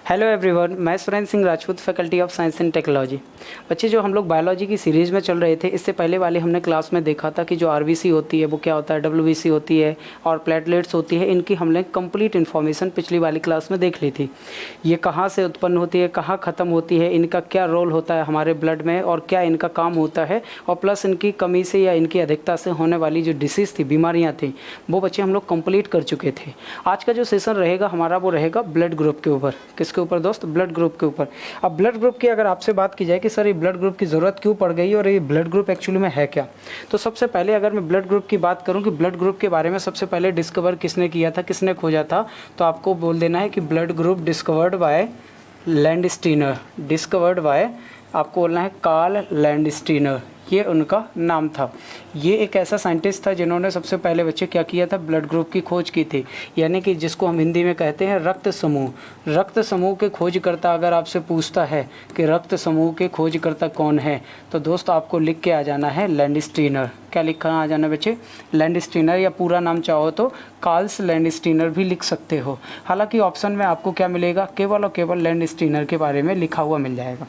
Hello everyone, मैं Surendra Singh Rajput, faculty of science and technology. बच्चे, जो हम लोग बायोलॉजी की सीरीज़ में चल रहे थे, इससे पहले वाले हमने क्लास में देखा था कि जो आरबीसी होती है वो क्या होता है, डब्ल्यूबीसी होती है और प्लेटलेट्स होती है। इनकी हमने कंप्लीट इन्फॉर्मेशन पिछली वाली क्लास में देख ली थी। ये कहाँ से उत्पन्न होती है, कहाँ ख़त्म होती है, इनका क्या रोल होता है हमारे ब्लड में और क्या इनका काम होता है, और प्लस इनकी कमी से या इनकी अधिकता से होने वाली जो डिसीज़ थी, बीमारियाँ थी, वो बच्चे हम लोग कंप्लीट कर चुके थे। आज का जो सेशन रहेगा हमारा वो रहेगा ब्लड ग्रुप के ऊपर। किसके ऊपर दोस्त? ब्लड ग्रुप के ऊपर। अब ब्लड ग्रुप की अगर आपसे बात की जाए कि सर ये ब्लड ग्रुप की ज़रूरत क्यों पड़ गई और ये ब्लड ग्रुप एक्चुअली में है क्या, तो सबसे पहले अगर मैं ब्लड ग्रुप की बात करूं कि ब्लड ग्रुप के बारे में सबसे पहले डिस्कवर किसने किया था, किसने खोजा था, तो आपको बोल देना है कि blood group discovered by Landsteiner. Discovered by, आपको बोलना है कार्ल लैंडस्टीनर, ये उनका नाम था। ये एक ऐसा साइंटिस्ट था जिन्होंने सबसे पहले बच्चे क्या किया था, ब्लड ग्रुप की खोज की थी, यानी कि जिसको हम हिंदी में कहते हैं रक्त समूह। रक्त समूह के खोजकर्ता अगर आपसे पूछता है कि रक्त समूह के खोजकर्ता कौन है, तो दोस्त आपको लिख के आ जाना है लैंडस्टीनर। क्या लिखा आ जाना बच्चे? लैंडस्टीनर, या पूरा नाम चाहो तो कार्ल्स लैंडस्टीनर भी लिख सकते हो। हालांकि ऑप्शन में आपको क्या मिलेगा, केवल और केवल लैंडस्टीनर के बारे में लिखा हुआ मिल जाएगा।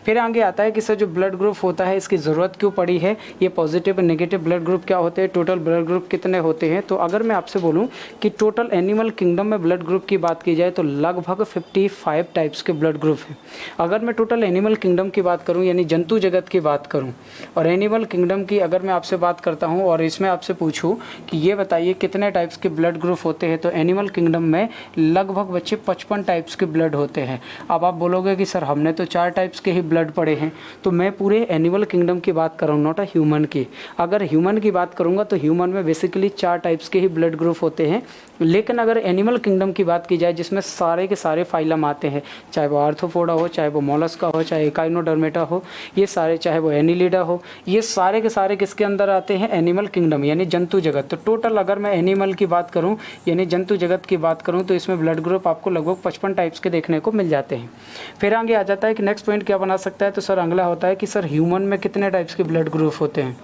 फिर आगे आता है कि सर जो ब्लड ग्रुप होता है इसकी ज़रूरत क्यों पड़ी है, ये पॉजिटिव और नेगेटिव ब्लड ग्रुप क्या होते हैं, टोटल ब्लड ग्रुप कितने होते हैं। तो अगर मैं आपसे बोलूं कि टोटल एनिमल किंगडम में ब्लड ग्रुप की बात की जाए तो लगभग 55 टाइप्स के ब्लड ग्रुप हैं। अगर मैं टोटल एनिमल किंगडम की बात करूँ, यानी जंतु जगत की बात करूँ, और एनिमल किंगडम की अगर मैं आपसे बात करता हूँ और इसमें आपसे पूछूँ कि ये बताइए कितने टाइप्स के ब्लड ग्रुप होते हैं, तो एनिमल किंगडम में लगभग बच्चे 55 टाइप्स के ब्लड होते हैं। अब आप बोलोगे कि सर हमने तो 4 टाइप्स के ही ब्लड पढ़े हैं, तो मैं पूरे एनिमल किंगडम की बात कर रहा हूँ, नॉट अ ह्यूमन की। अगर ह्यूमन की बात करूँगा तो ह्यूमन में बेसिकली 4 टाइप्स के ही ब्लड ग्रुप होते हैं। लेकिन अगर एनिमल किंगडम की बात की जाए जिसमें सारे के सारे फाइलम आते हैं, चाहे वो आर्थ्रोपोडा हो, चाहे वो मोलस्का हो, चाहे एकाइनोडर्मेटा हो, ये सारे, चाहे वो एनिलिडा हो, ये सारे के सारे किसके अंदर आते हैं, एनिमल किंगडम यानी जंतु जगत। तो टोटल अगर मैं एनिमल की बात करूँ यानी जंतु जगत की बात करूँ तो इसमें ब्लड ग्रुप आपको लगभग 55 टाइप्स के देखने को मिल जाते हैं। फिर आगे आ जाता है कि नेक्स्ट पॉइंट क्या बना सकता है, तो सर अगला होता है कि सर ह्यूमन में कितने टाइप्स के ब्लड ग्रुप होते हैं।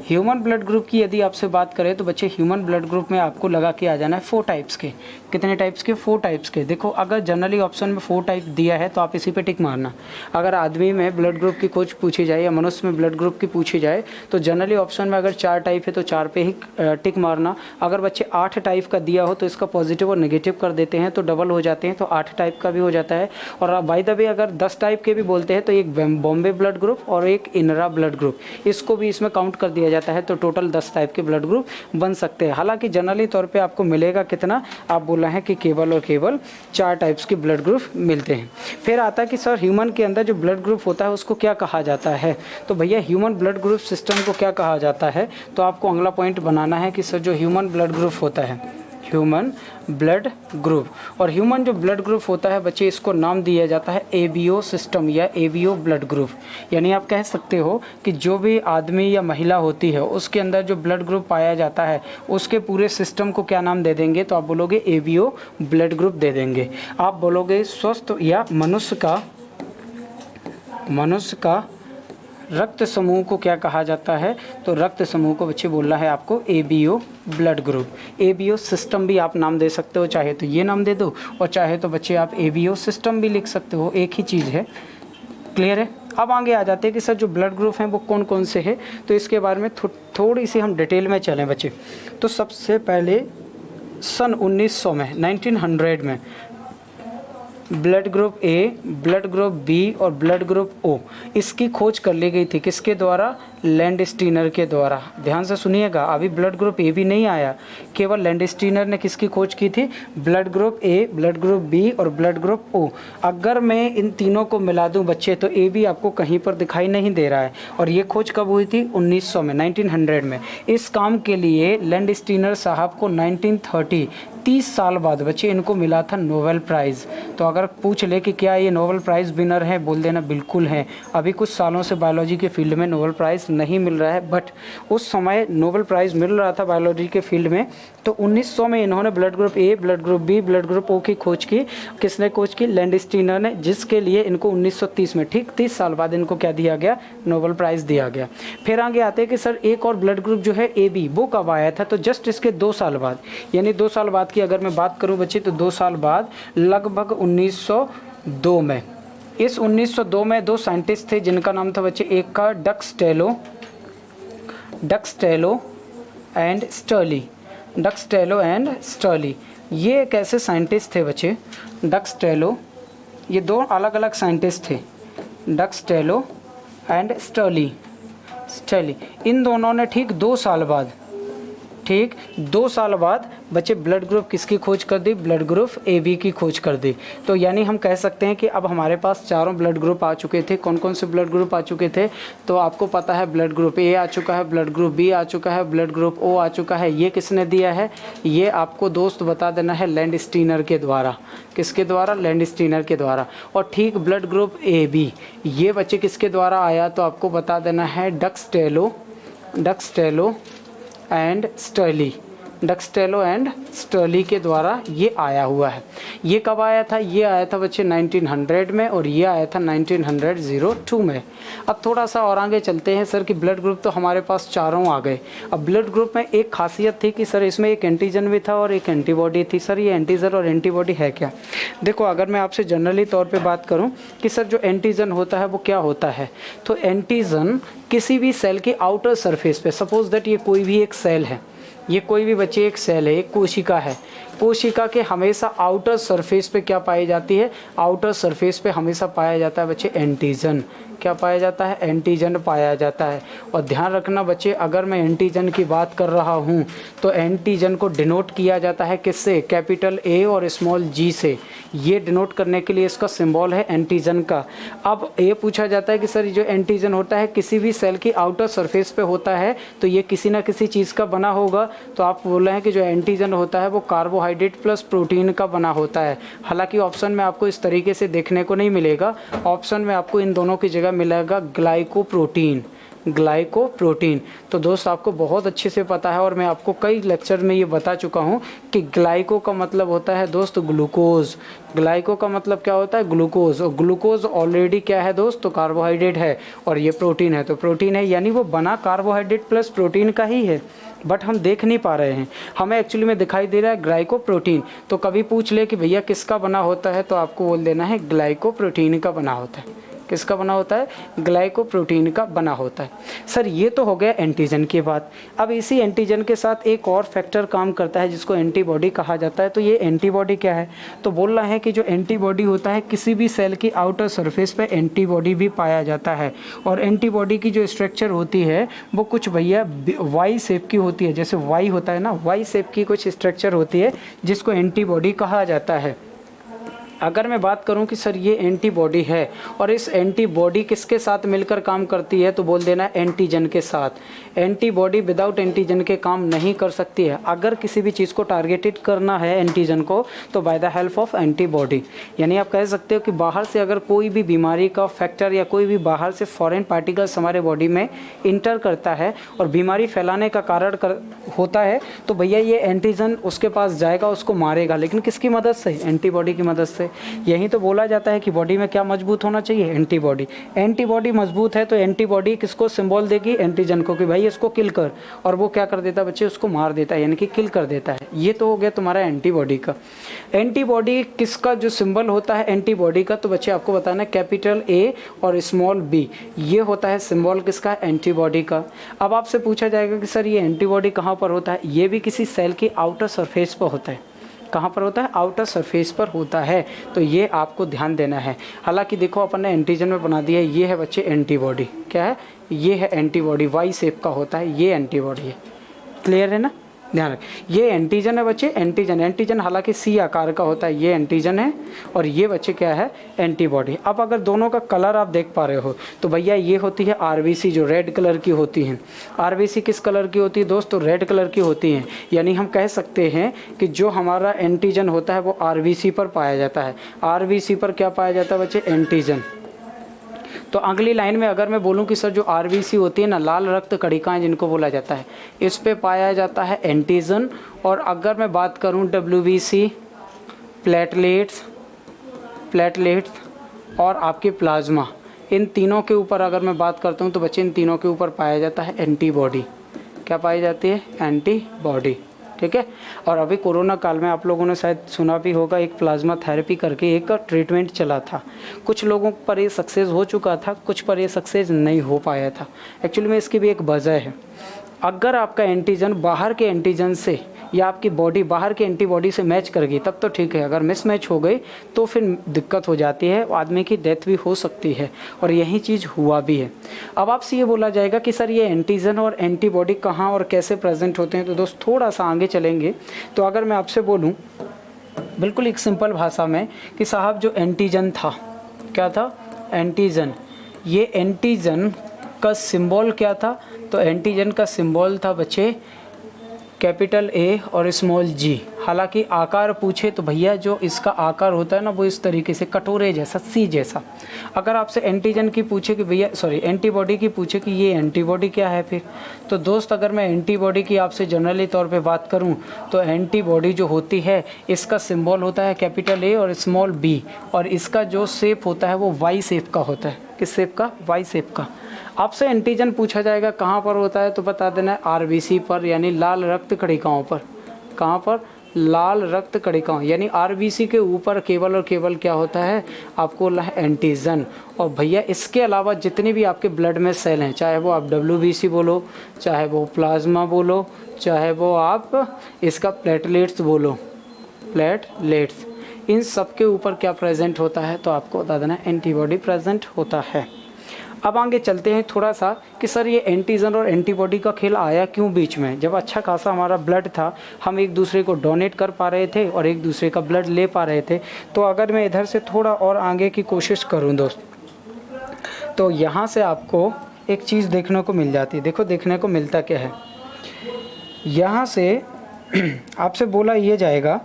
ह्यूमन ब्लड ग्रुप की यदि आपसे बात करें तो बच्चे ह्यूमन ब्लड ग्रुप में आपको लगा के आ जाना है 4 टाइप्स के। कितने टाइप्स के? 4 टाइप्स के। देखो, अगर जनरली ऑप्शन में 4 टाइप दिया है तो आप इसी पे टिक मारना। अगर आदमी में ब्लड ग्रुप की खोज पूछी जाए या मनुष्य में ब्लड ग्रुप की पूछी जाए तो जनरली ऑप्शन में अगर 4 टाइप है तो 4 पे ही टिक मारना। अगर बच्चे 8 टाइप का दिया हो तो इसका पॉजिटिव और नेगेटिव कर देते हैं तो डबल हो जाते हैं, तो 8 टाइप का भी हो जाता है। और बाय द वे अगर 10 टाइप के भी बोलते हैं तो एक बॉम्बे ब्लड ग्रुप और एक इनरा ब्लड ग्रुप, इसको भी इसमें काउंट कर दिया जाता है, तो टोटल 10 टाइप के ब्लड ग्रुप बन सकते हैं। हालांकि जनरली तौर पे आपको मिलेगा कितना, आप बोला है कि केवल और केवल 4 टाइप्स के ब्लड ग्रुप मिलते हैं। फिर आता है कि सर ह्यूमन के अंदर जो ब्लड ग्रुप होता है उसको क्या कहा जाता है, तो भैया ह्यूमन ब्लड ग्रुप सिस्टम को क्या कहा जाता है, तो आपको अगला पॉइंट बनाना है कि सर जो ह्यूमन ब्लड ग्रुप होता है, ह्यूमन ब्लड ग्रुप, और ह्यूमन जो ब्लड ग्रुप होता है बच्चे इसको नाम दिया जाता है एबीओ सिस्टम या एबीओ ब्लड ग्रुप। यानी आप कह सकते हो कि जो भी आदमी या महिला होती है उसके अंदर जो ब्लड ग्रुप पाया जाता है उसके पूरे सिस्टम को क्या नाम दे देंगे, तो आप बोलोगे एबीओ ब्लड ग्रुप दे देंगे। आप बोलोगे स्वस्थ या मनुष्य का रक्त समूह को क्या कहा जाता है, तो रक्त समूह को बच्चे बोलना है आपको ABO blood group. ABO system भी आप नाम दे सकते हो, चाहे तो ये नाम दे दो और चाहे तो बच्चे आप एबीओ सिस्टम भी लिख सकते हो, एक ही चीज़ है। क्लियर है? अब आगे आ जाते हैं कि सर जो ब्लड ग्रुप हैं वो कौन कौन से हैं, तो इसके बारे में थोड़ी सी हम डिटेल में चलें बच्चे। तो सबसे पहले सन 1900 में 1900 में blood group A, blood group B और ब्लड ग्रुप ओ, इसकी खोज कर ली गई थी। किसके द्वारा? लैंडस्टीनर के द्वारा। ध्यान से सुनिएगा, अभी ब्लड ग्रुप ए भी नहीं आया, केवल लैंडस्टीनर ने किसकी खोज की थी, blood group A, blood group B और ब्लड ग्रुप ओ। अगर मैं इन तीनों को मिला दूं बच्चे तो ए भी आपको कहीं पर दिखाई नहीं दे रहा है। और ये खोज कब हुई थी? 1900 में, 1900 में। इस काम के लिए लैंडस्टीनर साहब को 1930 30 साल बाद बच्चे इनको मिला था नोबेल प्राइज़। तो अगर पूछ ले कि क्या ये नोबेल प्राइज़ विनर है, बोल देना बिल्कुल है। अभी कुछ सालों से बायोलॉजी के फील्ड में नोबेल प्राइज़ नहीं मिल रहा है, बट उस समय नोबेल प्राइज़ मिल रहा था बायोलॉजी के फील्ड में। तो 1900 में इन्होंने blood group A, blood group B, blood group O की खोज की। किसने खोज की? लैंडस्टीनर ने, जिसके लिए इनको 1930 में, ठीक 30 साल बाद इनको क्या दिया गया? नोबेल प्राइज़ दिया गया। फिर आगे आते हैं कि सर एक और ब्लड ग्रुप जो है ए बी, वो कब आया था, तो जस्ट इसके 2 साल बाद, यानी 2 साल बाद की अगर मैं बात करूं बच्चे तो 2 साल बाद लगभग 1902 में, इस 1902 में 2 साइंटिस्ट थे जिनका नाम था बच्चे, एक का डक्सटेलो एंड स्टर्ली। ये एक ऐसे साइंटिस्ट थे बच्चे, डक्सटेलो, ये 2 अलग अलग साइंटिस्ट थे, डक्सटेलो एंड स्टर्ली। इन दोनों ने ठीक 2 साल बाद बच्चे ब्लड ग्रुप किसकी खोज कर दी? ब्लड ग्रुप AB की खोज कर दी। तो यानी हम कह सकते हैं कि अब हमारे पास चारों ब्लड ग्रुप आ चुके थे। कौन कौन से ब्लड ग्रुप आ चुके थे? तो आपको पता है ब्लड ग्रुप A आ चुका है, ब्लड ग्रुप B आ चुका है, ब्लड ग्रुप O आ चुका है। ये किसने दिया है? ये आपको दोस्त बता देना है लैंडस्टीनर के द्वारा। किसके द्वारा? लैंडस्टीनर के द्वारा। और ठीक ब्लड ग्रुप AB ये बच्चे किसके द्वारा आया? तो आपको बता देना है डक्सटेलो एंड स्टर्ली के द्वारा ये आया हुआ है। ये कब आया था? ये आया था बच्चे 1900 में और ये आया था 1902 में। अब थोड़ा सा और आगे चलते हैं सर कि ब्लड ग्रुप तो हमारे पास चारों आ गए। अब ब्लड ग्रुप में एक खासियत थी कि सर इसमें एक एंटीजन भी था और एक एंटीबॉडी थी। सर ये एंटीजन और एंटीबॉडी है क्या? देखो अगर मैं आपसे जनरली तौर पर बात करूँ कि सर जो एंटीजन होता है वो क्या होता है, तो एंटीजन किसी भी सेल के आउटर सरफेस पे, सपोज दैट ये कोई भी एक सेल है, ये कोई भी बच्चे एक सेल है, एक कोशिका है, कोशिका के हमेशा आउटर सरफेस पे क्या पाई जाती है? आउटर सरफेस पे हमेशा पाया जाता है बच्चे एंटीजन। क्या पाया जाता है? एंटीजन पाया जाता है। और ध्यान रखना बच्चे, अगर मैं एंटीजन की बात कर रहा हूँ तो एंटीजन को डिनोट किया जाता है किससे? कैपिटल A और स्मॉल g से। ये डिनोट करने के लिए इसका सिंबल है एंटीजन का। अब ये पूछा जाता है कि सर जो एंटीजन होता है किसी भी सेल की आउटर सरफेस पे होता है तो ये किसी ना किसी चीज़ का बना होगा। तो आप बोल रहे हैं कि जो एंटीजन होता है वो कार्बोहाइड्रेट प्लस प्रोटीन का बना होता है। हालांकि ऑप्शन में आपको इस तरीके से देखने को नहीं मिलेगा, ऑप्शन में आपको इन दोनों की जगह मिलेगा ग्लाइकोप्रोटीन। तो दोस्त आपको बहुत अच्छे से पता है और मैं आपको कई लेक्चर में ये बता चुका हूँ कि ग्लाइको का मतलब होता है दोस्त ग्लूकोज। ग्लाइको का मतलब क्या होता है? ग्लूकोज। और ग्लूकोज ऑलरेडी क्या है दोस्त? तो कार्बोहाइड्रेट है और ये प्रोटीन है, तो प्रोटीन है, यानी वो बना कार्बोहाइड्रेट प्लस प्रोटीन का ही है, बट हम देख नहीं पा रहे हैं, हमें एक्चुअली में दिखाई दे रहा है ग्लाइकोप्रोटीन। तो कभी पूछ ले कि भैया किसका बना होता है, तो आपको बोल देना है ग्लाइकोप्रोटीन का बना होता है। किसका बना होता है? ग्लाइकोप्रोटीन का बना होता है। सर ये तो हो गया एंटीजन की बात। अब इसी एंटीजन के साथ एक और फैक्टर काम करता है जिसको एंटीबॉडी कहा जाता है। तो ये एंटीबॉडी क्या है? तो बोल रहा है कि जो एंटीबॉडी होता है किसी भी सेल की आउटर सरफेस पे एंटीबॉडी भी पाया जाता है। और एंटीबॉडी की जो स्ट्रक्चर होती है वो कुछ भैया वाई शेप की होती है, जैसे वाई होता है ना, वाई शेप की कुछ स्ट्रक्चर होती है जिसको एंटीबॉडी कहा जाता है। अगर मैं बात करूं कि सर ये एंटीबॉडी है और इस एंटीबॉडी किसके साथ मिलकर काम करती है, तो बोल देना एंटीजन के साथ। एंटीबॉडी विदाउट एंटीजन के काम नहीं कर सकती है। अगर किसी भी चीज़ को टारगेटेड करना है एंटीजन को तो by the help of antibody. यानी आप कह सकते हो कि बाहर से अगर कोई भी बीमारी का फैक्टर या कोई भी बाहर से फॉरेन पार्टिकल्स हमारे बॉडी में इंटर करता है और बीमारी फैलाने का कारण होता है, तो भैया ये एंटीजन उसके पास जाएगा, उसको मारेगा, लेकिन किसकी मदद से? एंटीबॉडी की मदद से। यही तो बोला जाता है कि बॉडी में क्या मजबूत होना चाहिए? एंटीबॉडी। एंटीबॉडी मजबूत है तो एंटीबॉडी किसको सिंबल देगी? एंटीजन को, कि भाई इसको किल कर, और वो क्या कर देता है बच्चे? उसको मार देता है, यानी कि किल कर देता है। ये तो हो गया तुम्हारा एंटीबॉडी का। एंटीबॉडी किसका जो सिंबल होता है एंटीबॉडी का, तो बच्चे आपको बताना है कैपिटल A और स्मॉल b, ये होता है सिंबल किसका? एंटीबॉडी का। अब आपसे पूछा जाएगा कि सर ये एंटीबॉडी कहाँ पर होता है? ये भी किसी सेल की आउटर सरफेस पर होता है। कहाँ पर होता है? आउटर सरफेस पर होता है। तो ये आपको ध्यान देना है। हालांकि देखो अपन ने एंटीजन में बना दिया है, ये है बच्चे एंटीबॉडी। क्या है? ये है एंटीबॉडी, वाई शेप का होता है, ये एंटीबॉडी है। क्लियर है ना? ध्यान रखें, ये एंटीजन है बच्चे, एंटीजन हालांकि सी आकार का होता है, ये एंटीजन है और ये बच्चे क्या है? एंटीबॉडी। अब अगर दोनों का कलर आप देख पा रहे हो तो भैया ये होती है आरबीसी, जो रेड कलर की होती हैं। आरबीसी किस कलर की होती है दोस्तों? रेड कलर की होती हैं। यानी हम कह सकते हैं कि जो हमारा एंटीजन होता है वो आरबीसी पर पाया जाता है। आरबीसी पर क्या पाया जाता है बच्चे? एंटीजन। तो अगली लाइन में अगर मैं बोलूं कि सर जो आरबीसी होती है ना, लाल रक्त कणिकाएं जिनको बोला जाता है, इस पे पाया जाता है एंटीजन। और अगर मैं बात करूं डब्ल्यूबीसी, प्लेटलेट्स और आपके प्लाज्मा, इन तीनों के ऊपर अगर मैं बात करता हूं तो बच्चे इन तीनों के ऊपर पाया जाता है एंटीबॉडी। क्या पाई जाती है? एंटीबॉडी। ठीक है। और अभी कोरोना काल में आप लोगों ने शायद सुना भी होगा, एक प्लाज्मा थेरेपी करके एक ट्रीटमेंट चला था। कुछ लोगों पर ये सक्सेस हो चुका था, कुछ पर ये सक्सेस नहीं हो पाया था। एक्चुअली में इसकी भी एक वजह है। अगर आपका एंटीजन बाहर के एंटीजन से या आपकी बॉडी बाहर के एंटीबॉडी से मैच कर गई तब तो ठीक है, अगर मिसमैच हो गई तो फिर दिक्कत हो जाती है, आदमी की डेथ भी हो सकती है। और यही चीज़ हुआ भी है। अब आपसे ये बोला जाएगा कि सर ये एंटीजन और एंटीबॉडी कहाँ और कैसे प्रेजेंट होते हैं, तो दोस्त थोड़ा सा आगे चलेंगे। तो अगर मैं आपसे बोलूँ बिल्कुल एक सिंपल भाषा में कि साहब जो एंटीजन था, क्या था एंटीजन, ये एंटीजन का सिंबल क्या था, तो एंटीजन का सिंबल था बच्चे कैपिटल ए और स्मॉल जी। हालांकि आकार पूछे तो भैया जो इसका आकार होता है ना वो इस तरीके से कटोरे जैसा, सी जैसा। अगर आपसे एंटीजन की पूछे कि भैया एंटीबॉडी की पूछे कि ये एंटीबॉडी क्या है फिर, तो दोस्त अगर मैं एंटीबॉडी की आपसे जनरली तौर पे बात करूं तो एंटीबॉडी जो होती है इसका सिंबल होता है कैपिटल ए और स्मॉल बी, और इसका जो शेप होता है वो वाई शेप का होता है। किस शेप का? वाई शेप का। आपसे एंटीजन पूछा जाएगा कहाँ पर होता है, तो बता देना है आरबीसी पर, यानी लाल रक्त कणिकाओं पर। कहाँ पर? लाल रक्त कणिकाओं, यानी आरबीसी के ऊपर केवल और केवल क्या होता है आपको एंटीजन। और भैया इसके अलावा जितने भी आपके ब्लड में सेल हैं, चाहे वो आप डब्ल्यूबीसी बोलो, चाहे वो प्लाज्मा बोलो, चाहे वो आप इसका प्लेटलेट्स बोलो, प्लेटलेट्स, इन सब के ऊपर क्या प्रेजेंट होता है, तो आपको बता देना एंटीबॉडी प्रेजेंट होता है। अब आगे चलते हैं थोड़ा सा कि सर ये एंटीजन और एंटीबॉडी का खेल आया क्यों बीच में। जब अच्छा खासा हमारा ब्लड था, हम एक दूसरे को डोनेट कर पा रहे थे और एक दूसरे का ब्लड ले पा रहे थे। तो अगर मैं इधर से थोड़ा और आगे की कोशिश करूं दोस्त, तो यहाँ से आपको एक चीज़ देखने को मिल जाती है। देखो देखने को मिलता क्या है, यहाँ से आपसे बोला ये जाएगा,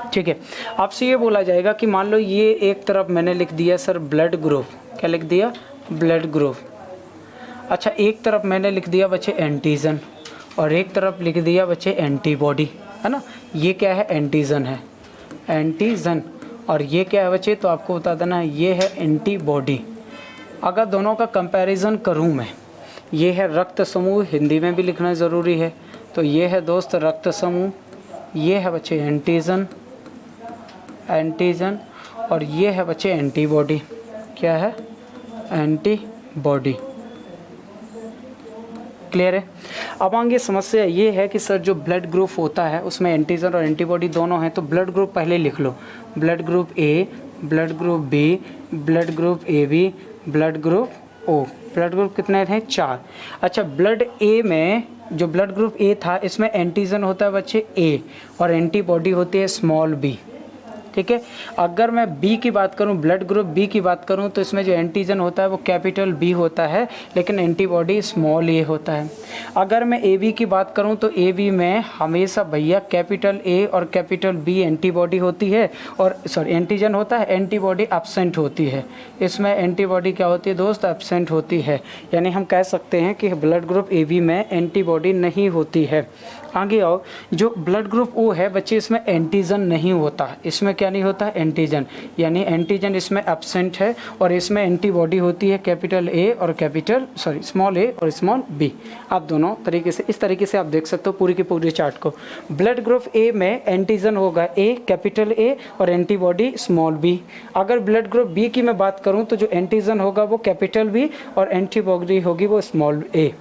ठीक है, आपसे ये बोला जाएगा कि मान लो ये एक तरफ मैंने लिख दिया सर ब्लड ग्रुप, क्या लिख दिया? Blood group. अच्छा, एक तरफ मैंने लिख दिया बच्चे एंटीजन और एक तरफ लिख दिया बच्चे एंटीबॉडी, है ना। ये क्या है? एंटीजन है, एंटीजन। और ये क्या है बच्चे? तो आपको बता देना ये है एंटीबॉडी। अगर दोनों का कंपैरिजन करूँ मैं, ये है रक्त समूह, हिंदी में भी लिखना ज़रूरी है। तो ये है दोस्त रक्त समूह, ये है बच्चे एंटीजन, एंटीजन, और ये है बच्चे एंटीबॉडी। क्या है? एंटीबॉडी। क्लियर है? अब आगे समस्या ये है कि सर जो ब्लड ग्रुप होता है उसमें एंटीजन और एंटीबॉडी दोनों हैं, तो ब्लड ग्रुप पहले लिख लो, blood group A, blood group B, blood group A B, blood group O. Blood group कितने थे? 4। अच्छा, ब्लड ए में जो ब्लड ग्रुप ए था इसमें एंटीजन होता है बच्चे ए और एंटीबॉडी होती है स्मॉल बी, ठीक है। अगर मैं बी की बात करूं, ब्लड ग्रुप बी की बात करूं, तो इसमें जो एंटीजन होता है वो कैपिटल बी होता है, लेकिन एंटीबॉडी स्मॉल ए होता है। अगर मैं ए बी की बात करूं तो ए बी में हमेशा भैया कैपिटल ए और कैपिटल बी एंटीबॉडी होती है, और एंटीजन होता है, एंटीबॉडी एब्सेंट होती है। इसमें एंटीबॉडी क्या होती है दोस्त? एब्सेंट होती है। यानी हम कह सकते हैं कि ब्लड ग्रुप ए बी में एंटीबॉडी नहीं होती है। आगे आओ, जो ब्लड ग्रुप ओ है बच्चे इसमें एंटीजन नहीं होता। इसमें क्या नहीं होता है? एंटीजन, यानी एंटीजन इसमें एब्सेंट है, और इसमें एंटीबॉडी होती है कैपिटल ए और स्मॉल ए और स्मॉल बी। आप दोनों तरीके से, इस तरीके से आप देख सकते हो पूरी की पूरी चार्ट को। ब्लड ग्रुप ए में एंटीजन होगा ए, कैपिटल ए, और एंटीबॉडी स्मॉल बी। अगर ब्लड ग्रुप बी की मैं बात करूँ तो जो एंटीजन होगा वो कैपिटल बी और एंटीबॉडी होगी वो स्मॉल ए।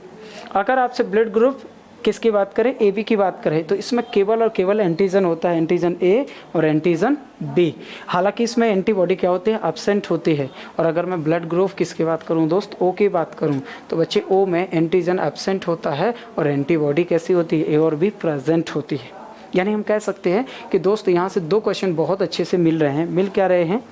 अगर आपसे ब्लड ग्रुप किसकी बात करें? ए बी की बात करें, तो इसमें केवल और केवल एंटीजन होता है, एंटीजन ए और एंटीजन बी। हालांकि इसमें एंटीबॉडी क्या होती है? एब्सेंट होती है। और अगर मैं ब्लड ग्रुप किसकी बात करूं दोस्त? ओ की बात करूं, तो बच्चे ओ में एंटीजन एब्सेंट होता है और एंटीबॉडी कैसी होती है? ए और बी प्रेजेंट होती है। यानी हम कह सकते हैं कि दोस्त यहाँ से 2 क्वेश्चन बहुत अच्छे से मिल रहे हैं। मिल क्या रहे हैं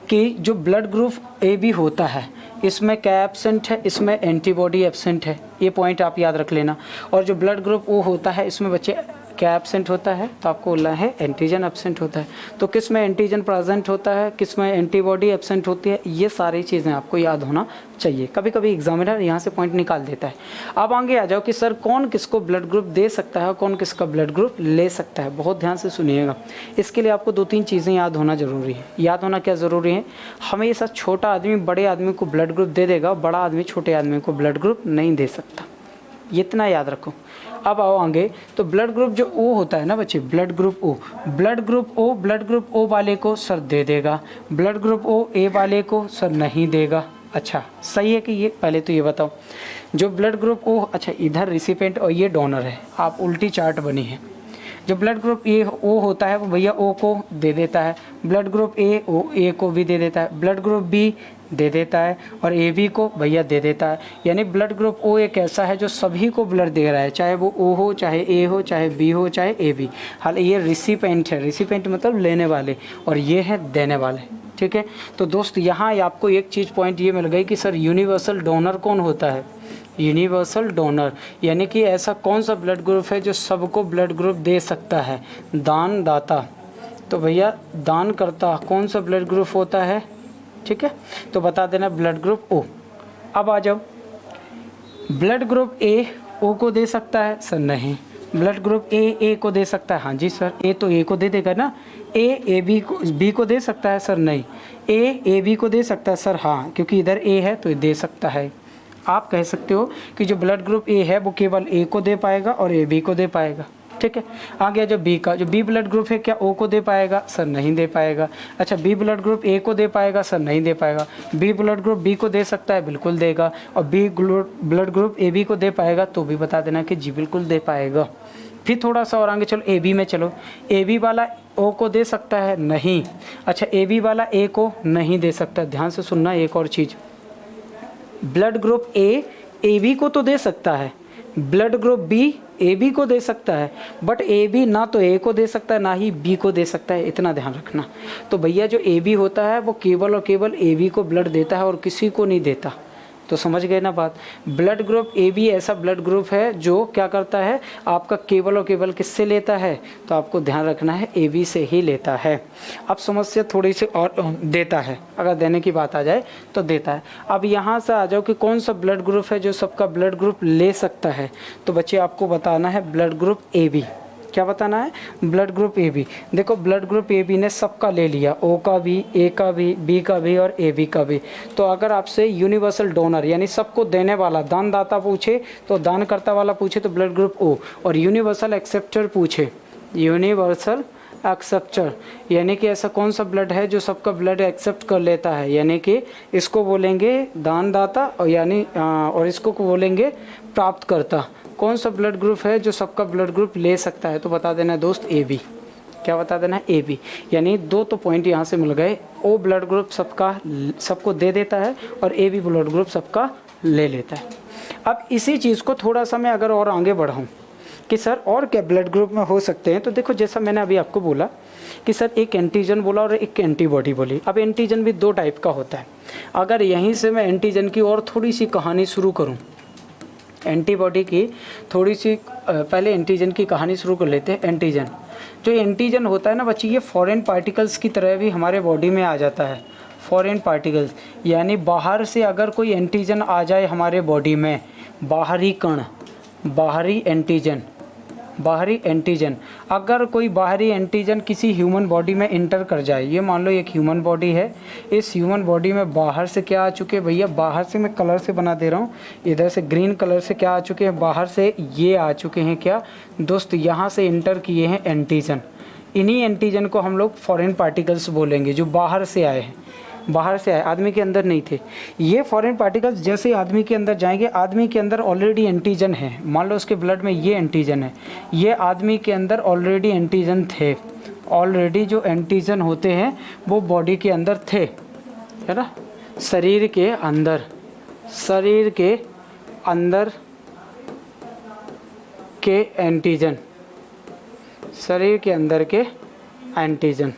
कि जो ब्लड ग्रुप ए बी होता है इसमें क्या एब्सेंट है? इसमें एंटीबॉडी एब्सेंट है, ये पॉइंट आप याद रख लेना। और जो ब्लड ग्रुप ओ होता है इसमें बच्चे क्या एब्सेंट होता है? तो आपको बोलना है एंटीजन एब्सेंट होता है। तो किस में एंटीजन प्रेजेंट होता है, किस में एंटीबॉडी एब्सेंट होती है, ये सारी चीज़ें आपको याद होना चाहिए। कभी कभी एग्जामिनर यहाँ से पॉइंट निकाल देता है। अब आगे आ जाओ कि सर कौन किसको ब्लड ग्रुप दे सकता है और कौन किसका ब्लड ग्रुप ले सकता है। बहुत ध्यान से सुनिएगा, इसके लिए आपको 2-3 चीज़ें याद होना जरूरी है। याद होना क्या ज़रूरी है? हमेशा छोटा आदमी बड़े आदमी को ब्लड ग्रुप दे देगा, बड़ा आदमी छोटे आदमी को ब्लड ग्रुप नहीं दे सकता। ये इतना याद रखो। अब आओ आगे, तो ब्लड ग्रुप जो ओ होता है ना बच्चे, blood group O, blood group O वाले को सर दे देगा, ब्लड ग्रुप ओ ए वाले को सर नहीं देगा। अच्छा सही है कि ये, पहले तो ये बताओ जो ब्लड ग्रुप ओ, अच्छा इधर रिसिपेंट और ये डोनर है, आप उल्टी चार्ट बनी है। जो ब्लड ग्रुप ए ओ होता है वो भैया ओ को दे देता है, ब्लड ग्रुप ए ओ ए को भी दे देता है, ब्लड ग्रुप बी दे देता है और ए बी को भैया दे देता है। यानी ब्लड ग्रुप ओ एक ऐसा है जो सभी को ब्लड दे रहा है, चाहे वो ओ हो, चाहे ए हो, चाहे बी हो, चाहे ए बी। हाल ये रिसिपेंट है, रिसिपेंट मतलब लेने वाले, और ये है देने वाले। ठीक है, तो दोस्त यहाँ आपको एक चीज़ पॉइंट ये मिल गई कि सर यूनिवर्सल डोनर कौन होता है। यूनिवर्सल डोनर यानी कि ऐसा कौन सा ब्लड ग्रुप है जो सबको ब्लड ग्रुप दे सकता है। दान दाता, तो भैया दान करता कौन सा ब्लड ग्रुप होता है। ठीक है, तो बता देना ब्लड ग्रुप ओ। अब आ जाओ, ब्लड ग्रुप ए ओ को दे सकता है सर, नहीं। ब्लड ग्रुप ए को दे सकता है, हाँ जी सर, ए तो ए को दे देगा ना। ए बी को दे सकता है सर, नहीं। ए बी को दे सकता है सर, हाँ, क्योंकि इधर ए है तो दे सकता है। आप कह सकते हो कि जो ब्लड ग्रुप ए है वो केवल ए को दे पाएगा और ए बी को दे पाएगा। ठीक है, आ गया जो बी का, जो बी ब्लड ग्रुप है क्या ओ को दे पाएगा सर, नहीं दे पाएगा। अच्छा बी ब्लड ग्रुप ए को दे पाएगा सर, नहीं दे पाएगा। बी ब्लड ग्रुप बी को दे सकता है, बिल्कुल देगा। और B blood group A B को दे पाएगा, तो भी बता देना कि जी बिल्कुल दे पाएगा। फिर थोड़ा सा और आगे चलो, ए बी में चलो, ए बी वाला ओ को दे सकता है, नहीं। अच्छा ए बी वाला ए को नहीं दे सकता। ध्यान से सुनना एक और चीज़, ब्लड ग्रुप ए बी को तो दे सकता है, blood group B A B को दे सकता है, बट ए बी ना तो ए को दे सकता है ना ही बी को दे सकता है, इतना ध्यान रखना। तो भैया जो ए बी होता है वो केवल और केवल ए बी को ब्लड देता है और किसी को नहीं देता। तो समझ गए ना बात। ब्लड ग्रुप ए बी ऐसा ब्लड ग्रुप है जो क्या करता है, आपका केवल और केवल किससे लेता है, तो आपको ध्यान रखना है ए बी से ही लेता है। अब समस्या थोड़ी सी और, देता है, अगर देने की बात आ जाए तो देता है। अब यहाँ से आ जाओ कि कौन सा ब्लड ग्रुप है जो सबका ब्लड ग्रुप ले सकता है। तो बच्चे आपको बताना है ब्लड ग्रुप ए बी। क्या बताना है, ब्लड ग्रुप ए बी। देखो ब्लड ग्रुप ए बी ने सबका ले लिया, ओ का भी, ए का भी, बी का भी और ए बी का भी। तो अगर आपसे यूनिवर्सल डोनर यानी सबको देने वाला दान दाता पूछे, तो दान करता वाला पूछे तो ब्लड ग्रुप ओ, और यूनिवर्सल एक्सेप्टर पूछे, यूनिवर्सल एक्सेप्टर यानी कि ऐसा कौन सा ब्लड है जो सबका ब्लड एक्सेप्ट कर लेता है, यानी कि इसको बोलेंगे दान दाता और यानी और इसको बोलेंगे प्राप्त करता। कौन सा ब्लड ग्रुप है जो सबका ब्लड ग्रुप ले सकता है, तो बता देना दोस्त ए बी। क्या बता देना है, ए बी। यानी दो तो पॉइंट यहाँ से मिल गए, ओ ब्लड ग्रुप सबको दे देता है और ए बी ब्लड ग्रुप सबका ले लेता है। अब इसी चीज़ को थोड़ा सा मैं अगर और आगे बढ़ाऊँ कि सर और क्या ब्लड ग्रुप में हो सकते हैं, तो देखो जैसा मैंने अभी आपको बोला कि सर एक एंटीजन बोला और एक एंटीबॉडी बोली। अब एंटीजन भी दो टाइप का होता है। अगर यहीं से मैं एंटीजन की और थोड़ी सी कहानी शुरू करूं, एंटीबॉडी की थोड़ी सी पहले एंटीजन की कहानी शुरू कर लेते हैं। एंटीजन, जो एंटीजन होता है ना बच्चे, ये फॉरेन पार्टिकल्स की तरह भी हमारे बॉडी में आ जाता है। फॉरेन पार्टिकल्स यानी बाहर से अगर कोई एंटीजन आ जाए हमारे बॉडी में, बाहरी कण, बाहरी एंटीजन, बाहरी एंटीजन, अगर कोई बाहरी एंटीजन किसी ह्यूमन बॉडी में इंटर कर जाए, ये मान लो एक ह्यूमन बॉडी है, इस ह्यूमन बॉडी में बाहर से क्या आ चुके हैं भैया, बाहर से मैं कलर से बना दे रहा हूँ, इधर से ग्रीन कलर से क्या आ चुके हैं, बाहर से ये आ चुके हैं क्या दोस्त, यहाँ से इंटर किए हैं एंटीजन। इन्हीं एंटीजन को हम लोग फॉरेन पार्टिकल्स बोलेंगे, जो बाहर से आए हैं, बाहर से आए, आदमी के अंदर नहीं थे। ये फॉरेन पार्टिकल्स जैसे आदमी के अंदर जाएंगे, आदमी के अंदर ऑलरेडी एंटीजन है, मान लो उसके ब्लड में ये एंटीजन है, ये आदमी के अंदर ऑलरेडी एंटीजन थे, ऑलरेडी जो एंटीजन होते हैं वो बॉडी के अंदर थे, है ना, शरीर के अंदर, शरीर के अंदर के एंटीजन, शरीर के अंदर के एंटीजन।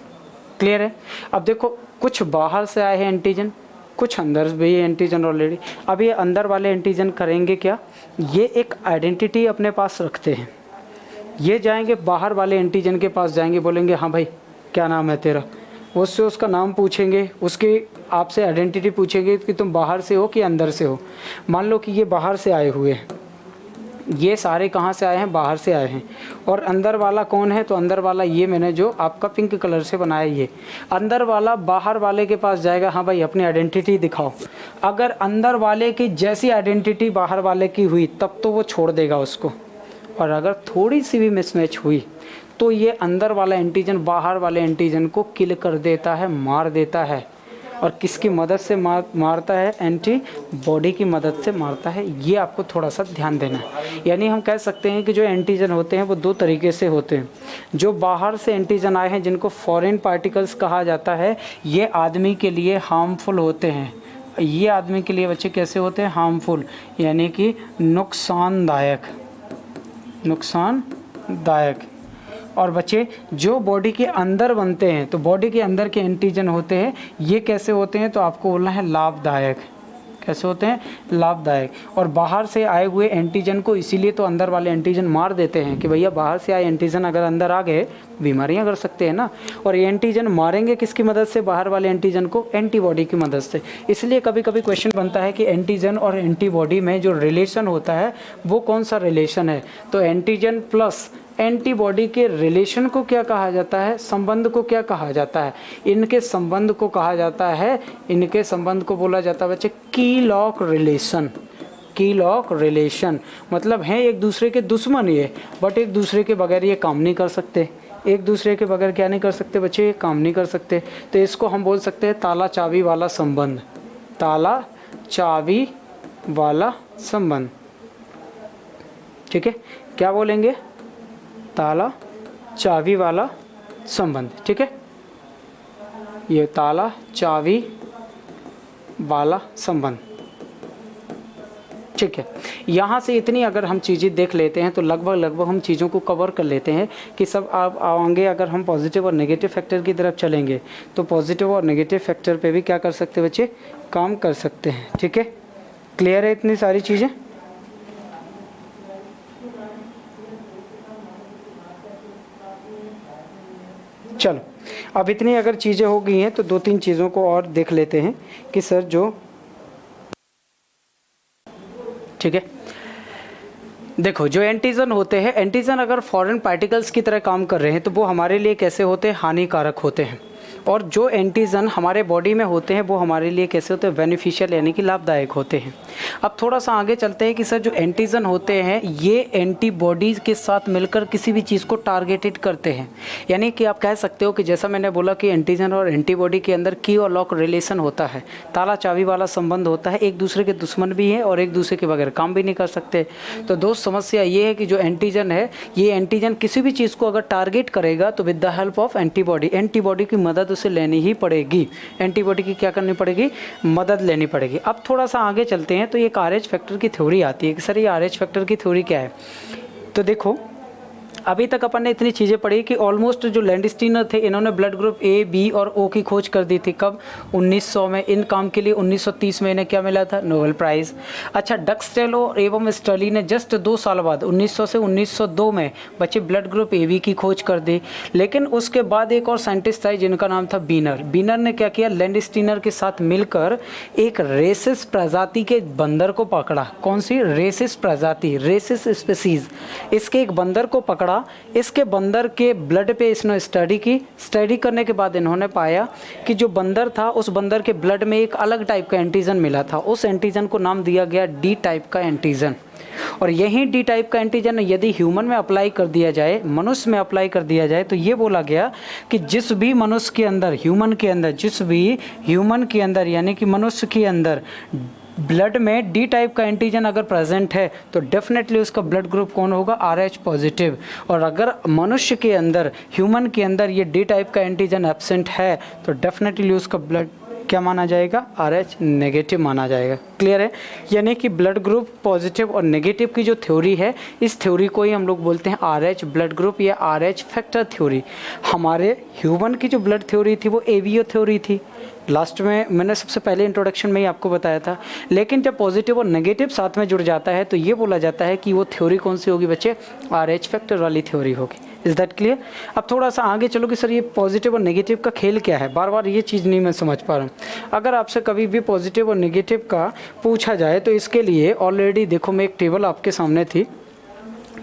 क्लियर है। अब देखो कुछ बाहर से आए हैं एंटीजन, कुछ अंदर भी एंटीजन ऑलरेडी। अब ये अंदर वाले एंटीजन करेंगे क्या, ये एक आइडेंटिटी अपने पास रखते हैं। ये जाएंगे बाहर वाले एंटीजन के पास जाएंगे, बोलेंगे हाँ भाई क्या नाम है तेरा, उससे उसका नाम पूछेंगे, उसके आपसे आइडेंटिटी पूछेंगे कि तुम बाहर से हो कि अंदर से हो। मान लो कि ये बाहर से आए हुए हैं, ये सारे कहाँ से आए हैं, बाहर से आए हैं। और अंदर वाला कौन है, तो अंदर वाला ये मैंने जो आपका पिंक कलर से बनाया, ये अंदर वाला बाहर वाले के पास जाएगा, हाँ भाई अपनी आइडेंटिटी दिखाओ। अगर अंदर वाले की जैसी आइडेंटिटी बाहर वाले की हुई तब तो वो छोड़ देगा उसको, और अगर थोड़ी सी भी मिसमैच हुई तो ये अंदर वाला एंटीजन बाहर वाले एंटीजन को किल कर देता है, मार देता है। और किसकी मदद से मारता है, एंटीबॉडी की मदद से मारता है। ये आपको थोड़ा सा ध्यान देना है। यानी हम कह सकते हैं कि जो एंटीजन होते हैं वो दो तरीके से होते हैं। जो बाहर से एंटीजन आए हैं जिनको फॉरेन पार्टिकल्स कहा जाता है, ये आदमी के लिए हार्मफुल होते हैं। ये आदमी के लिए बच्चे कैसे होते हैं, हार्मफुल, यानी कि नुकसानदायक। और बच्चे जो बॉडी के अंदर बनते हैं, तो बॉडी के अंदर के एंटीजन होते हैं, ये कैसे होते हैं, तो आपको बोलना है लाभदायक। कैसे होते हैं, लाभदायक। और बाहर से आए हुए एंटीजन को इसीलिए तो अंदर वाले एंटीजन मार देते हैं कि भैया बाहर से आए एंटीजन अगर अंदर आ गए बीमारियां कर सकते हैं ना। और ये एंटीजन मारेंगे किसकी मदद से, बाहर वाले एंटीजन को, एंटीबॉडी की मदद से। इसलिए कभी कभी क्वेश्चन बनता है कि एंटीजन और एंटीबॉडी में जो रिलेशन होता है वो कौन सा रिलेशन है। तो एंटीजन प्लस एंटीबॉडी के रिलेशन को क्या कहा जाता है, संबंध को क्या कहा जाता है, इनके संबंध को कहा जाता है, इनके संबंध को बोला जाता है बच्चे की-लॉक रिलेशन। की-लॉक रिलेशन मतलब हैं एक दूसरे के दुश्मन ये, बट एक दूसरे के बगैर ये काम नहीं कर सकते। एक दूसरे के बगैर क्या नहीं कर सकते बच्चे, ये काम नहीं कर सकते। तो इसको हम बोल सकते हैं ताला चाबी वाला संबंध। ताला चाबी वाला संबंध, ठीक है, क्या बोलेंगे, ताला चाबी वाला संबंध, ठीक है। ये ताला चाबी वाला संबंध, ठीक है। यहाँ से इतनी अगर हम चीज़ें देख लेते हैं तो लगभग हम चीज़ों को कवर कर लेते हैं कि सब आप आएंगे। अगर हम पॉजिटिव और नेगेटिव फैक्टर की तरफ चलेंगे तो पॉजिटिव और नेगेटिव फैक्टर पे भी क्या कर सकते हैं बच्चे, काम कर सकते हैं, ठीक है। क्लियर है इतनी सारी चीज़ें। चलो अब इतनी अगर चीज़ें हो गई हैं तो दो तीन चीज़ों को और देख लेते हैं कि सर जो, ठीक है, देखो जो एंटीजन होते हैं, एंटीजन अगर फॉरेन पार्टिकल्स की तरह काम कर रहे हैं तो वो हमारे लिए कैसे होते हैं, हानिकारक होते हैं। और जो एंटीजन हमारे बॉडी में होते हैं वो हमारे लिए कैसे होते हैं, बेनिफिशियल यानी कि लाभदायक होते हैं। अब थोड़ा सा आगे चलते हैं कि सर जो एंटीजन होते हैं ये एंटीबॉडीज़ के साथ मिलकर किसी भी चीज़ को टारगेटेड करते हैं। यानी कि आप कह सकते हो कि जैसा मैंने बोला कि एंटीजन और एंटीबॉडी के अंदर की और लॉक रिलेशन होता है, ताला चाबी वाला संबंध होता है, एक दूसरे के दुश्मन भी हैं और एक दूसरे के बगैर काम भी नहीं कर सकते। तो दोस्त समस्या ये है कि जो एंटीजन है, ये एंटीजन किसी भी चीज़ को अगर टारगेट करेगा तो with the help of antibody, antibody की मदद उसे लेनी ही पड़ेगी। एंटीबॉडी की क्या करनी पड़ेगी, मदद लेनी पड़ेगी। अब थोड़ा सा आगे चलते हैं तो एक RH फैक्टर की थ्योरी आती है कि सर ये RH फैक्टर की थ्योरी क्या है। तो देखो अभी तक अपन ने इतनी चीज़ें पढ़ी कि ऑलमोस्ट जो लैंडस्टीनर थे इन्होंने ब्लड ग्रुप A, B और O की खोज कर दी थी। कब, 1900 में। इन काम के लिए 1930 में इन्हें क्या मिला था, नोबेल प्राइज़। अच्छा, डक्सटेलो एवं स्टर्ली ने जस्ट 2 साल बाद 1900 से 1902 में बच्चे ब्लड ग्रुप AB की खोज कर दी। लेकिन उसके बाद एक और साइंटिस्ट आए जिनका नाम था बीनर। बीनर ने क्या किया, लैंडस्टीनर के साथ मिलकर एक रेसिस प्रजाति के बंदर को पकड़ा। कौन सी, रेसिस प्रजाति, रेसिस स्पीसीज। इसके एक बंदर को पकड़ा, इसके बंदर के ब्लड पे इसने स्टडी की। स्टडी करने के बाद इन्होंने पाया कि जो बंदर था उस बंदर के ब्लड में एक अलग टाइप का एंटीजन मिला था। उस एंटीजन को नाम दिया गया D टाइप का एंटीजन। और यही D टाइप का एंटीजन यदि ह्यूमन में अप्लाई कर दिया जाए, मनुष्य में अप्लाई कर दिया जाए, तो ये बोला गया कि जिस भी मनुष्य के अंदर, ह्यूमन के अंदर, जिस भी ह्यूमन के अंदर यानी कि मनुष्य के अंदर ब्लड में D टाइप का एंटीजन अगर प्रेजेंट है तो डेफिनेटली उसका ब्लड ग्रुप कौन होगा, RH पॉजिटिव। और अगर मनुष्य के अंदर, ह्यूमन के अंदर ये D टाइप का एंटीजन एब्सेंट है तो डेफिनेटली उसका ब्लड क्या माना जाएगा, RH नेगेटिव माना जाएगा। क्लियर है। यानी कि ब्लड ग्रुप पॉजिटिव और नेगेटिव की जो थ्योरी है, इस थ्योरी को ही हम लोग बोलते हैं RH ब्लड ग्रुप या RH फैक्टर थ्योरी। हमारे ह्यूमन की जो ब्लड थ्योरी थी वो ABO थ्योरी थी। लास्ट में मैंने सबसे पहले इंट्रोडक्शन में ही आपको बताया था। लेकिन जब पॉजिटिव और नेगेटिव साथ में जुड़ जाता है तो ये बोला जाता है कि वो थ्योरी कौन सी होगी बच्चे, RH फैक्टर वाली थ्योरी होगी। Is that clear. अब थोड़ा सा आगे चलो कि सर ये पॉजिटिव और नेगेटिव का खेल क्या है, बार बार ये चीज़ नहीं मैं समझ पा रहा हूँ। अगर आपसे कभी भी पॉजिटिव और नेगेटिव का पूछा जाए तो इसके लिए ऑलरेडी देखो मैं एक टेबल आपके सामने थी,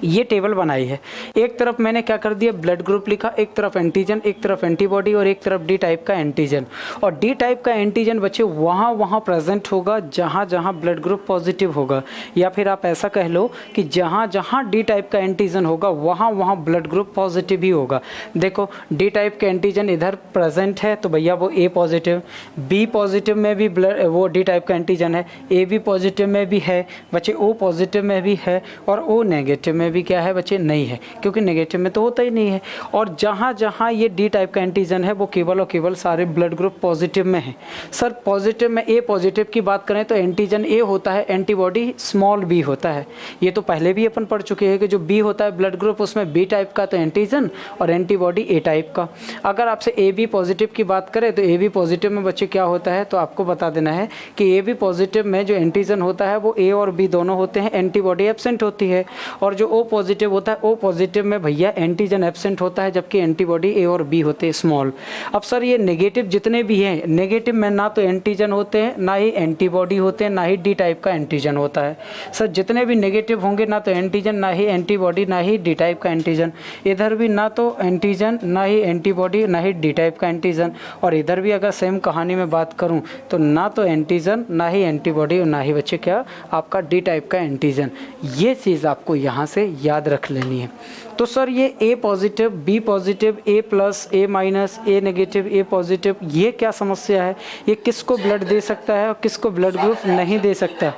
ये टेबल बनाई है। एक तरफ मैंने क्या कर दिया, ब्लड ग्रुप लिखा, एक तरफ एंटीजन, एक तरफ एंटीबॉडी और एक तरफ डी टाइप का एंटीजन। और डी टाइप का एंटीजन बच्चे वहाँ प्रेजेंट होगा जहाँ जहाँ ब्लड ग्रुप पॉजिटिव होगा, या फिर आप ऐसा कह लो कि जहाँ जहाँ डी टाइप का एंटीजन होगा वहाँ ब्लड ग्रुप पॉजिटिव ही होगा। देखो डी टाइप का एंटीजन इधर प्रेजेंट है तो भैया वो ए पॉजिटिव, बी पॉजिटिव में भी वो डी टाइप का एंटीजन है, ए बी पॉजिटिव में भी है बच्चे, ओ पॉजिटिव में भी है, और ओ नेगेटिव में भी क्या है बच्चे, नहीं है, क्योंकि नेगेटिव में तो होता ही नहीं है। और जहाँ जहाँ ये डी टाइप का एंटीजन है वो केवल और केवल सारे ब्लड ग्रुप पॉजिटिव में है। सर पॉजिटिव में ए पॉजिटिव की बात करें तो एंटीजन ए होता है, एंटीबॉडी स्मॉल बी होता है। ये तो पहले भी अपन पढ़ चुके हैं कि जो बी होता है ब्लड ग्रुप उसमें बी टाइप का तो एंटीजन और एंटीबॉडी ए टाइप का। अगर आपसे ए बी पॉजिटिव की बात करें तो ए बी पॉजिटिव में बच्चे क्या होता है, तो आपको बता देना है कि ए बी पॉजिटिव में जो एंटीजन होता है वो ए और बी दोनों होते हैं, एंटीबॉडी एब्सेंट होती है। और जो ओ पॉजिटिव होता है, ओ पॉजिटिव में भैया एंटीजन एब्सेंट होता है जबकि एंटीबॉडी ए और बी होते हैं स्मॉल। अब सर ये नेगेटिव जितने भी हैं, नेगेटिव में ना तो एंटीजन होते हैं, ना ही एंटीबॉडी होते हैं, ना ही डी टाइप का एंटीजन होता है। सर जितने भी नेगेटिव होंगे ना तो एंटीजन, ना ही एंटीबॉडी, ना ही डी टाइप का एंटीजन। इधर भी ना तो एंटीजन, ना ही एंटीबॉडी, ना ही डी टाइप का एंटीजन। और इधर भी अगर सेम कहानी में बात करूं तो ना तो एंटीजन, ना ही एंटीबॉडी और ना ही बच्चे क्या आपका डी टाइप का एंटीजन। ये चीज़ आपको यहाँ से याद रख लेनी है। तो सर ये ए पॉजिटिव, बी पॉजिटिव, ए प्लस, ए माइनस, ए नेगेटिव, ए पॉजिटिव, ये क्या समस्या है, ये किसको ब्लड दे सकता है और किसको ब्लड ग्रुप नहीं दे सकता।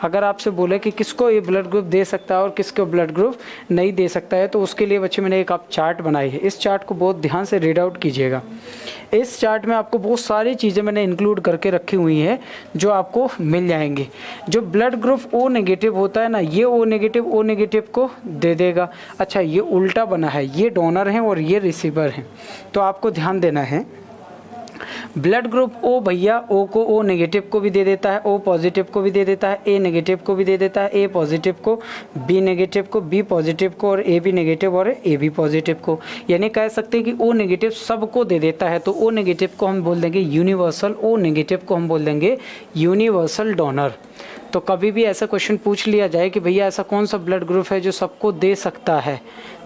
अगर आपसे बोले कि किसको ये ब्लड ग्रुप दे सकता है और किसको ब्लड ग्रुप नहीं दे सकता है, तो उसके लिए बच्चे मैंने एक आप चार्ट बनाई है। इस चार्ट को बहुत ध्यान से रीड आउट कीजिएगा। इस चार्ट में आपको बहुत सारी चीज़ें मैंने इंक्लूड करके रखी हुई हैं जो आपको मिल जाएंगी। जो ब्लड ग्रुप ओ नेगेटिव होता है ना, ये ओ नेगेटिव को दे देगा। अच्छा ये उल्टा बना है, ये डोनर हैं और ये रिसीवर हैं, तो आपको ध्यान देना है। ब्लड ग्रुप ओ भैया ओ को ओ नेगेटिव को भी दे देता है, ओ पॉजिटिव को भी दे देता है, ए नेगेटिव को भी दे देता है, ए पॉजिटिव को, बी नेगेटिव को, बी पॉजिटिव को, और ए बी नेगेटिव और ए बी पॉजिटिव को। यानी कह सकते हैं कि ओ नेगेटिव सबको दे देता है। तो ओ नेगेटिव को हम बोल देंगे यूनिवर्सल, ओ नेगेटिव को हम बोल देंगे यूनिवर्सल डोनर। तो कभी भी ऐसा क्वेश्चन पूछ लिया जाए कि भैया ऐसा कौन सा ब्लड ग्रुप है जो सबको दे सकता है,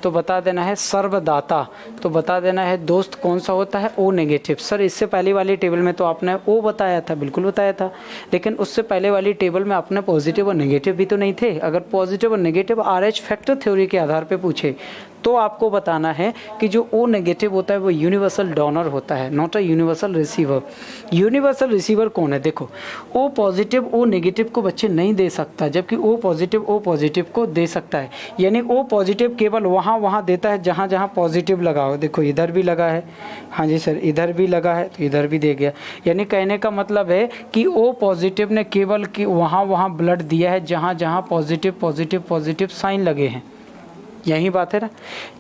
तो बता देना है सर्वदाता। तो बता देना है दोस्त कौन सा होता है, ओ नेगेटिव। सर इससे पहले वाली टेबल में तो आपने ओ बताया था, बिल्कुल बताया था, लेकिन उससे पहले वाली टेबल में आपने पॉजिटिव और नेगेटिव भी तो नहीं थे। अगर पॉजिटिव और नेगेटिव RH फैक्टर थ्योरी के आधार पर पूछे तो आपको बताना है कि जो ओ नेगेटिव होता है वो यूनिवर्सल डोनर होता है, not a universal receiver. Universal receiver कौन है, देखो ओ पॉजिटिव ओ नेगेटिव को बच्चे नहीं दे सकता, जबकि ओ पॉजिटिव को दे सकता है। यानी ओ पॉजिटिव केवल वहाँ देता है जहाँ जहाँ पॉजिटिव लगा हो। देखो इधर भी लगा है, हाँ जी सर, इधर भी लगा है तो इधर भी दे गया। यानी कहने का मतलब है कि ओ पॉजिटिव ने केवल कि वहाँ ब्लड दिया है जहाँ जहाँ पॉजिटिव साइन लगे हैं। यही बात है ना।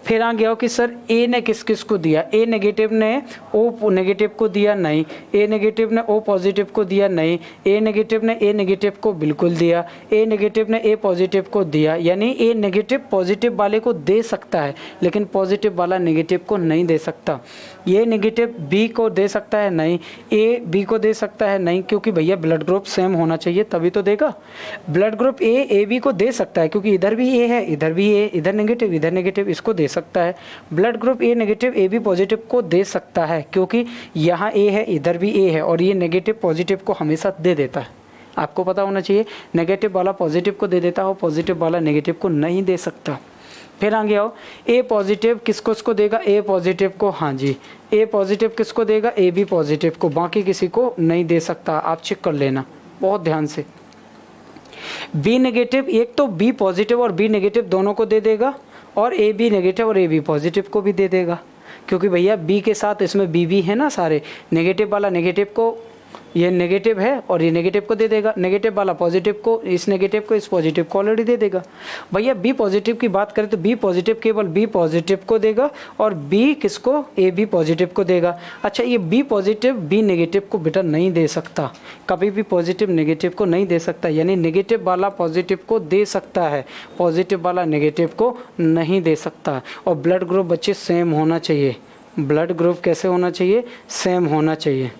फिर आ गया हो कि सर ए ने किस किस को दिया, ए नेगेटिव ने ओ नेगेटिव को दिया नहीं, ए नेगेटिव ने ओ पॉजिटिव को दिया नहीं, ए नेगेटिव ने ए नेगेटिव को बिल्कुल दिया, ए नेगेटिव ने ए पॉजिटिव को दिया। यानी ए नेगेटिव पॉजिटिव वाले को दे सकता है लेकिन पॉजिटिव वाला नेगेटिव को नहीं दे सकता। ये नेगेटिव बी को दे सकता है नहीं, ए बी को दे सकता है नहीं, क्योंकि भैया ब्लड ग्रुप सेम होना चाहिए तभी तो देगा। ब्लड ग्रुप ए बी को दे सकता है क्योंकि इधर भी ए है, इधर भी ए, इधर नेगेटिव इसको दे सकता है। Blood group A negative A B positive को दे सकता है क्योंकि यहाँ ए है, इधर भी ए है, और ये नेगेटिव पॉजिटिव को हमेशा दे देता है। आपको पता होना चाहिए, नेगेटिव वाला पॉजिटिव को दे देता है और पॉजिटिव वाला नेगेटिव को नहीं दे सकता। फिर आ गया हो ए पॉजिटिव किसको देगा, ए पॉजिटिव को, हाँ जी, ए पॉजिटिव किसको देगा, ए बी पॉजिटिव को, बाकी किसी को नहीं दे सकता। आप चेक कर लेना बहुत ध्यान से। बी नेगेटिव एक तो बी पॉजिटिव और बी नेगेटिव दोनों को दे देगा, और ए बी नेगेटिव और ए बी पॉजिटिव को भी दे देगा, क्योंकि भैया बी के साथ इसमें बी भी है ना सारे। नेगेटिव वाला नेगेटिव को, ये नेगेटिव है और ये नेगेटिव को दे देगा, नेगेटिव वाला पॉजिटिव को, इस नेगेटिव को इस पॉजिटिव को ऑलरेडी दे देगा। भैया बी पॉजिटिव की बात करें तो बी पॉजिटिव केवल बी पॉजिटिव को देगा और बी किसको, ए बी पॉजिटिव को देगा। अच्छा ये बी पॉजिटिव बी नेगेटिव को बेटा नहीं दे सकता, कभी भी पॉजिटिव नेगेटिव को नहीं दे सकता। यानी नेगेटिव वाला पॉजिटिव को दे सकता है, पॉजिटिव वाला नेगेटिव को नहीं दे सकता। और ब्लड ग्रुप बच्चे सेम होना चाहिए। ब्लड ग्रुप कैसे होना चाहिए, सेम होना चाहिए,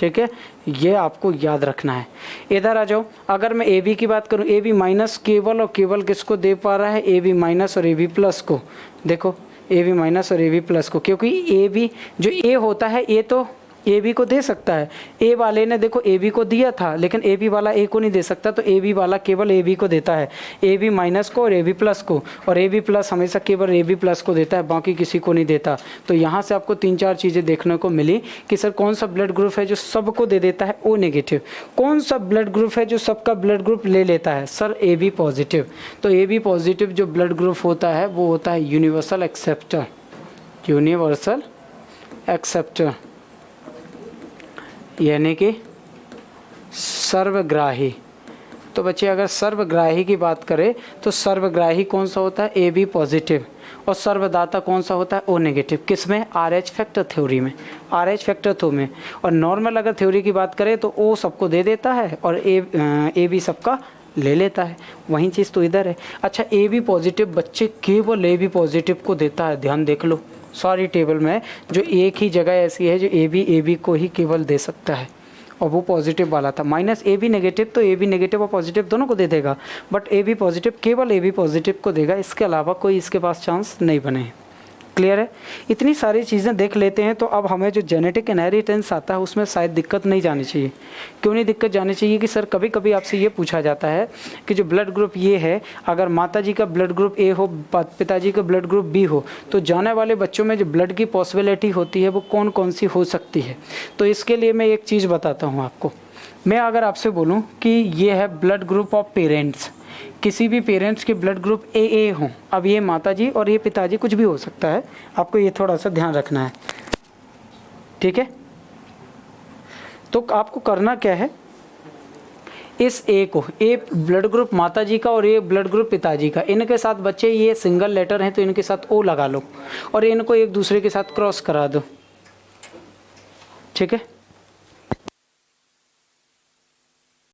ठीक है, ये आपको याद रखना है। इधर आ जाओ, अगर मैं ए बी की बात करूँ, ए बी माइनस केवल और केवल किसको दे पा रहा है, ए बी माइनस और ए बी प्लस को। देखो ए बी माइनस और ए बी प्लस को, क्योंकि ए बी जो ए होता है ए तो ए बी को दे सकता है। ए वाले ने देखो ए बी को दिया था, लेकिन ए बी वाला ए को नहीं दे सकता, तो ए बी वाला केवल ए बी को देता है, ए बी माइनस को और ए बी प्लस को, और ए बी प्लस हमेशा केवल ए बी प्लस को देता है, बाकी किसी को नहीं देता। तो यहाँ से आपको 3-4 चीज़ें देखने को मिली कि सर कौन सा ब्लड ग्रुप है जो सबको दे देता है ओ नेगेटिव, कौन सा ब्लड ग्रुप है जो सबका ब्लड ग्रुप ले लेता है, सर ए बी पॉजिटिव। तो ए बी पॉजिटिव जो ब्लड ग्रुप होता है वो होता है यूनिवर्सल एक्सेप्टर, यूनिवर्सल एक्सेप्टर यानी कि सर्वग्राही। तो बच्चे अगर सर्वग्राही की बात करें तो सर्वग्राही कौन सा होता है, ए बी पॉजिटिव, और सर्वदाता कौन सा होता है, ओ नेगेटिव। किस में, आर एच फैक्टर थ्योरी में, आर एच फैक्टर थ्योरी में। और नॉर्मल अगर थ्योरी की बात करें तो ओ सबको दे देता है और ए बी सबका ले लेता है, वही चीज़ तो इधर है। अच्छा ए बी पॉजिटिव बच्चे केवल ए बी पॉजिटिव को देता है, ध्यान देख लो सारी टेबल में जो एक ही जगह ऐसी है जो ए बी को ही केवल दे सकता है, और वो पॉजिटिव वाला था। माइनस ए बी नेगेटिव तो ए बी नेगेटिव और पॉजिटिव दोनों को दे देगा, बट ए बी पॉजिटिव केवल ए बी पॉजिटिव को देगा, इसके अलावा कोई इसके पास चांस नहीं बने। क्लियर है, इतनी सारी चीज़ें देख लेते हैं। तो अब हमें जो जेनेटिक इनहेरिटेंस आता है उसमें शायद दिक्कत नहीं जानी चाहिए। क्यों नहीं दिक्कत जानी चाहिए कि सर कभी कभी आपसे ये पूछा जाता है कि जो ब्लड ग्रुप ये है, अगर माताजी का ब्लड ग्रुप ए हो, पिताजी का ब्लड ग्रुप बी हो, तो जाने वाले बच्चों में जो ब्लड की पॉसिबिलिटी होती है वो कौन कौन सी हो सकती है। तो इसके लिए मैं एक चीज़ बताता हूँ आपको। मैं अगर आपसे बोलूँ कि ये है ब्लड ग्रुप ऑफ पेरेंट्स, किसी भी पेरेंट्स के ब्लड ग्रुप ए हों, अब ये माताजी और ये पिताजी कुछ भी हो सकता है, आपको ये थोड़ा सा ध्यान रखना है, ठीक है। तो आपको करना क्या है, इस ए को, ए ब्लड ग्रुप माताजी का और ये ब्लड ग्रुप पिताजी का, इनके साथ बच्चे ये सिंगल लेटर हैं तो इनके साथ ओ लगा लो और इनको एक दूसरे के साथ क्रॉस करा दो, ठीक है।